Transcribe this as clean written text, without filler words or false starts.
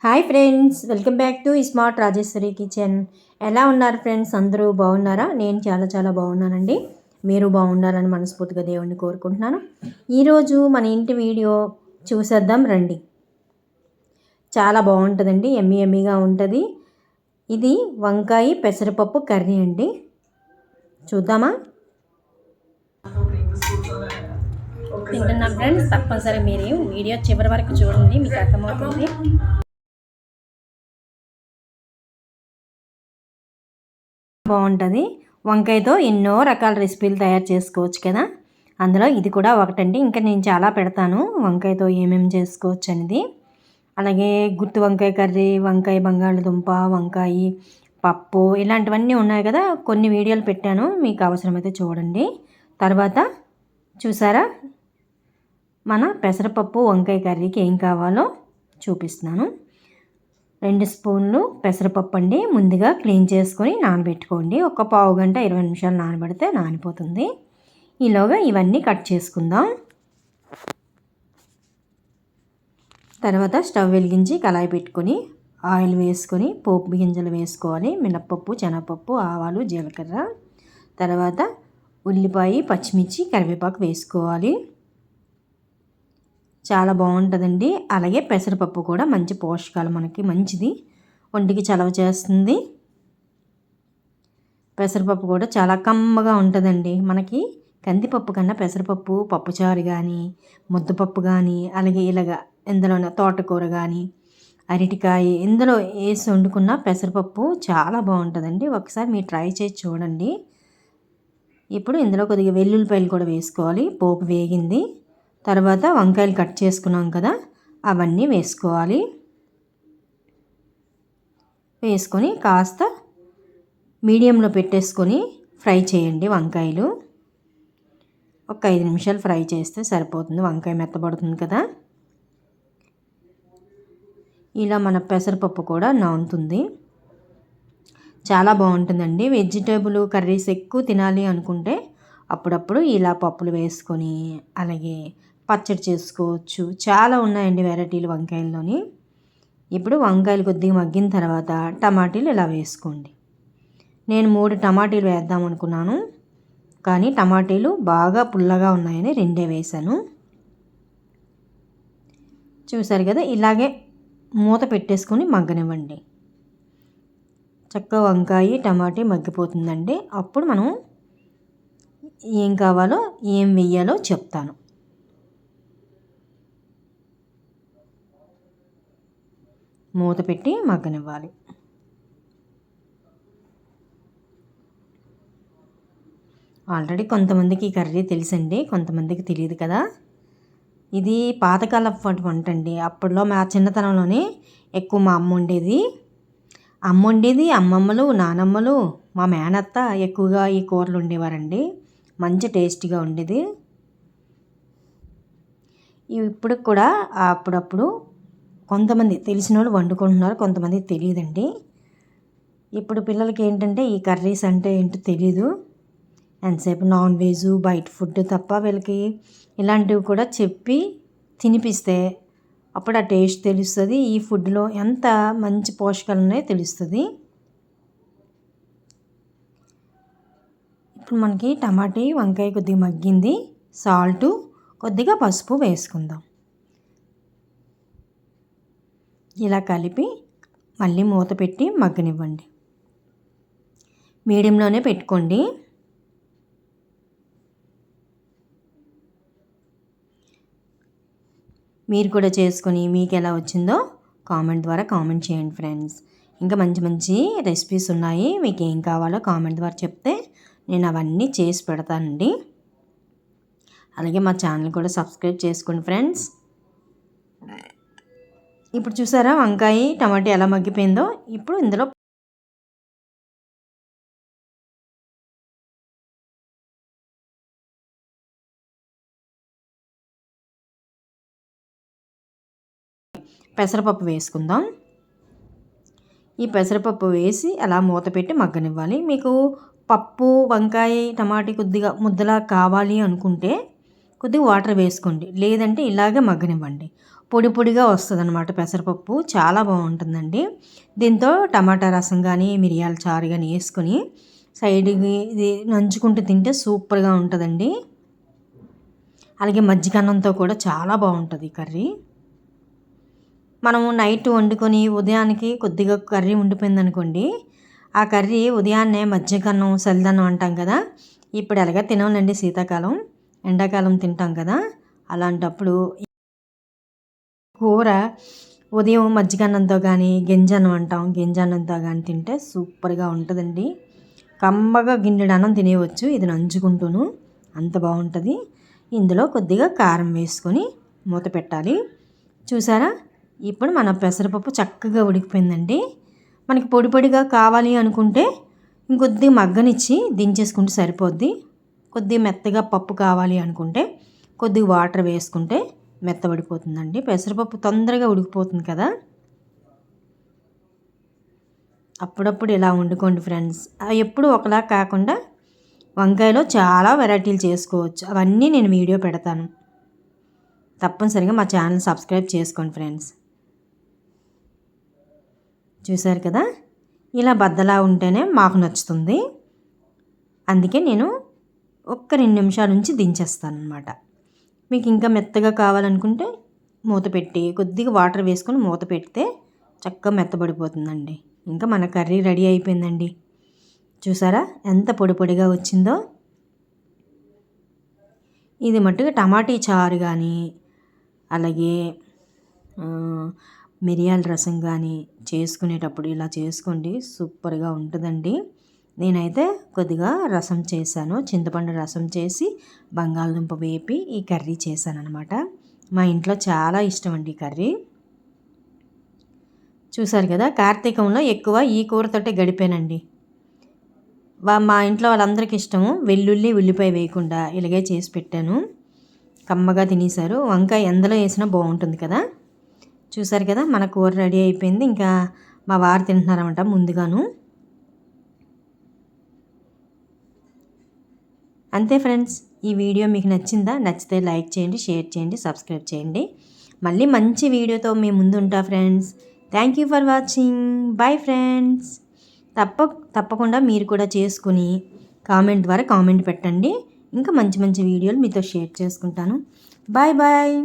Hi friends, welcome back to smart Rajeshwari kitchen. ఎలా ఉన్నారు friends? అందరూ బాగున్నారా? నేను చాలా బాగున్నానండి. మీరు బాగుండాలని మనస్ఫూర్తిగా దేవుణ్ణి కోరుకుంటున్నాను. ఈరోజు మన ఇంటి వీడియో చూసేద్దాం రండి. చాలా బాగుంటుందండి, ఎమ్మీగా ఉంటుంది. ఇది వంకాయ పెసరపప్పు కర్రీ అండి. చూద్దామా? తింటున్నాం ఫ్రెండ్స్, తప్పనిసరి మీరు వీడియో చివరి వరకు చూడండి, మీకు అర్థమవుతుంది. బాగుంటుంది. వంకాయతో ఎన్నో రకాల రెసిపీలు తయారు చేసుకోవచ్చు కదా, అందులో ఇది కూడా ఒకటండి. ఇంకా నేను చాలా పెడతాను వంకాయతో ఏమేమి చేసుకోవచ్చు అనేది. అలాగే గుత్తి వంకాయ కర్రీ, వంకాయ బంగాళదుంప, వంకాయ పప్పు, ఇలాంటివన్నీ ఉన్నాయి కదా, కొన్ని వీడియోలు పెట్టాను, మీకు అవసరమైతే చూడండి. తర్వాత చూసారా, మన పెసరపప్పు వంకాయ కర్రీకి ఏం కావాలో చూపిస్తున్నాను. 2 స్పూన్లు పెసరపప్పు అండి. ముందుగా క్లీన్ చేసుకొని నానబెట్టుకోండి. ఒక పావు గంట 20 నిమిషాలు నానబెడితే నానిపోతుంది. ఈలోగా ఇవన్నీ కట్ చేసుకుందాం. తర్వాత స్టవ్ వెలిగించి కళాయి పెట్టుకొని ఆయిల్ వేసుకొని పోపు గింజలు వేసుకోవాలి. మినప్పప్పు, శనగపప్పు, ఆవాలు, జీలకర్ర, తర్వాత ఉల్లిపాయ, పచ్చిమిర్చి, కరివేపాకు వేసుకోవాలి. చాలా బాగుంటుందండి. అలాగే పెసరపప్పు కూడా మంచి పోషకాలు, మనకి మంచిది, ఒంటికి చలవ చేస్తుంది. పెసరపప్పు కూడా చాలా కమ్మగా ఉంటుందండి. మనకి కందిపప్పు కన్నా పెసరపప్పు పప్పుచారు కానీ, ముద్దపప్పు కానీ, అలాగే ఇలాగ ఇందులోనే తోటకూర కానీ, అరటికాయ ఇందులో వేసి వండుకున్న పెసరపప్పు చాలా బాగుంటుందండి. ఒకసారి మీరు ట్రై చేసి చూడండి. ఇప్పుడు ఇందులో కొద్దిగా వెల్లుల్లిపాయలు కూడా వేసుకోవాలి. పోపు వేగింది. తర్వాత వంకాయలు కట్ చేసుకున్నాం కదా, అవన్నీ వేసుకోవాలి. వేసుకొని కాస్త మీడియంలో పెట్టేసుకొని ఫ్రై చేయండి. వంకాయలు ఒక 5 నిమిషాలు ఫ్రై చేస్తే సరిపోతుంది, వంకాయ మెత్తబడుతుంది కదా. ఇలా మన పెసరపప్పు కూడా నానుతుంది. చాలా బాగుంటుందండి. వెజిటేబుల్ కర్రీస్ ఎక్కువ తినాలి అనుకుంటే అప్పుడప్పుడు ఇలా పప్పులు వేసుకొని అలాగే పచ్చడి చేసుకోవచ్చు. చాలా ఉన్నాయండి వెరైటీలు వంకాయల్లోని. ఇప్పుడు వంకాయలు కొద్దిగా మగ్గిన తర్వాత టమాటీలు ఇలా వేసుకోండి. నేను 3 టమాటీలు వేద్దాం అనుకున్నాను, కానీ టమాటీలు బాగా పుల్లగా ఉన్నాయని 2 వేసాను. చూసారు కదా, ఇలాగే మూత పెట్టేసుకొని మగ్గనివ్వండి. చక్కగా వంకాయ టమాటీ మగ్గిపోతుందండి. అప్పుడు మనం ఏం కావాలో ఏం వెయ్యాలో చెప్తాను. మూత పెట్టి మగ్గనివ్వాలి. ఆల్రెడీ కొంతమందికి ఈ కర్రీ తెలుసండి, కొంతమందికి తెలియదు కదా. ఇది పాతకాలపు వంట అండి. అప్పట్లో మా చిన్నతనంలోనే ఎక్కువ మా అమ్మ వండేది, అమ్మమ్మలు, నానమ్మలు, మా మేనత్త ఎక్కువగా ఈ కూరలు వండేవారండి. మంచి టేస్టీగా ఉండేది. ఇప్పుడు కూడా అప్పుడప్పుడు కొంతమంది తెలిసిన వాళ్ళు వండుకుంటున్నారు, కొంతమంది తెలియదండి. ఇప్పుడు పిల్లలకి ఏంటంటే ఈ కర్రీస్ అంటే ఏంటో తెలీదు. ఎంతసేపు నాన్ వెజ్, బయట ఫుడ్ తప్ప వీళ్ళకి ఇలాంటివి కూడా చెప్పి తినిపిస్తే అప్పుడు ఆ టేస్ట్ తెలుస్తుంది, ఈ ఫుడ్లో ఎంత మంచి పోషకాలు ఉన్నాయో తెలుస్తుంది. ఇప్పుడు మనకి టమాటీ వంకాయ కొద్దిగా మగ్గింది. సాల్టు, కొద్దిగా పసుపు వేసుకుందాం. ఇలా కలిపి మళ్ళీ మూత పెట్టి మగ్గనివ్వండి. మీడియంలోనే పెట్టుకోండి. మీరు కూడా చేసుకొని మీకు ఎలా వచ్చిందో కామెంట్ ద్వారా కామెంట్ చేయండి ఫ్రెండ్స్. ఇంకా మంచి రెసిపీస్ ఉన్నాయి, మీకు ఏం కావాలో కామెంట్ ద్వారా చెప్తే నేను అవన్నీ చేసి పెడతానండి. అలాగే మా ఛానల్ కూడా సబ్స్క్రైబ్ చేసుకోండి ఫ్రెండ్స్. ఇప్పుడు చూసారా వంకాయ టమాటా ఎలా మగ్గిపోయిందో. ఇప్పుడు ఇందులో పెసరపప్పు వేసుకుందాం. ఈ పెసరపప్పు వేసి అలా మూత పెట్టి మగ్గనివ్వాలి. మీకు పప్పు వంకాయ టమాటా కొద్దిగా ముద్దలా కావాలి అనుకుంటే కొద్దిగా వాటర్ వేసుకోండి, లేదంటే ఇలాగే మగ్గనివ్వండి. పొడి పొడిగా వస్తుందన్నమాట పెసరపప్పు. చాలా బాగుంటుందండి. దీంతో టమాటా రసం కానీ మిరియాల చారు కానీ వేసుకొని సైడ్కి ఇది నంచుకుంటూ తింటే సూపర్గా ఉంటుందండి. అలాగే మజ్జిగన్నంతో కూడా చాలా బాగుంటుంది కర్రీ. మనము నైట్ వండుకొని ఉదయానికి కొద్దిగా కర్రీ ఉండిపోయిందనుకోండి, ఆ కర్రీ ఉదయాన్నే మజ్జిగన్నం చలిదన్నం అంటాం కదా, ఇప్పుడు ఎలాగ తినాలండి శీతాకాలం, ఎండాకాలం తింటాం కదా, అలాంటప్పుడు కూర ఉదయం మజ్జిగన్నంతో కానీ గింజన్నం అంటాం, గింజన్నంతో కానీ తింటే సూపర్గా ఉంటుందండి. కమ్మగా గిన్నెడు అన్నం తినేయవచ్చు ఇది నంచుకుంటూను, అంత బాగుంటుంది. ఇందులో కొద్దిగా కారం వేసుకొని మూత పెట్టాలి. చూసారా, ఇప్పుడు మన పెసరపప్పు చక్కగా ఉడికిపోయిందండి. మనకి పొడి పొడిగా కావాలి అనుకుంటే ఇంకొద్ది మగ్గనిచ్చి దించేసుకుంటే సరిపోద్ది. కొద్దిగా మెత్తగా పప్పు కావాలి అనుకుంటే కొద్దిగా వాటర్ వేసుకుంటే మెత్తబడిపోతుందండి. పెసరపప్పు తొందరగా ఉడికిపోతుంది కదా. అప్పుడప్పుడు ఇలా వండుకోండి ఫ్రెండ్స్. ఎప్పుడు ఒకలా కాకుండా వంకాయలో చాలా వెరైటీలు చేసుకోవచ్చు. అవన్నీ నేను వీడియో పెడతాను. తప్పనిసరిగా మా ఛానల్ సబ్స్క్రైబ్ చేసుకోండి ఫ్రెండ్స్. చూశారు కదా, ఇలా బద్దలా ఉంటేనే మాకు నచ్చుతుంది. అందుకే నేను ఒక్క 2 నిమిషాల నుంచి దించేస్తాను అనమాట. మీకు ఇంకా మెత్తగా కావాలనుకుంటే మూత పెట్టి కొద్దిగా వాటర్ వేసుకొని మూత పెడితే చక్కగా మెత్తబడిపోతుందండి. ఇంకా మన కర్రీ రెడీ అయిపోయిందండి. చూసారా ఎంత పొడి పొడిగా వచ్చిందో. ఇది మట్టుగా టమాటీ చారు కానీ అలాగే మిరియాల రసం కానీ చేసుకునేటప్పుడు ఇలా చేసుకోండి, సూపర్గా ఉంటుందండి. నేనైతే కొద్దిగా రసం చేశాను, చింతపండు రసం చేసి బంగాళదుంప వేపి ఈ కర్రీ చేశాను అనమాట. మా ఇంట్లో చాలా ఇష్టం అండి ఈ కర్రీ. చూసారు కదా, కార్తీకంలో ఎక్కువ ఈ కూరతోటే గడిపానండి. మా ఇంట్లో వాళ్ళందరికీ ఇష్టము, వెల్లుల్లి ఉల్లిపాయ వేయకుండా ఇలాగే చేసి పెట్టాను. కమ్మగా తినేశారు. వంకాయ ఎందులో వేసినా బాగుంటుంది కదా. చూసారు కదా, మన కూర రెడీ అయిపోయింది. ఇంకా మా వారు తింటున్నారన్నమాట ముందుగాను. అంతే ఫ్రెండ్స్, ఈ వీడియో మీకు నచ్చిందా? నచ్చితే లైక్ చేయండి, షేర్ చేయండి, సబ్స్క్రైబ్ చేయండి. మళ్ళీ మంచి వీడియోతో మేము ముందు ఉంటా friends. Thank you for watching. Bye friends. తప్పకుండా మీరు కూడా చేసుకుని కామెంట్ ద్వారా కామెంట్ పెట్టండి. ఇంకా మంచి మంచి వీడియోలు మీతో షేర్ చేసుకుంటాను. Bye bye.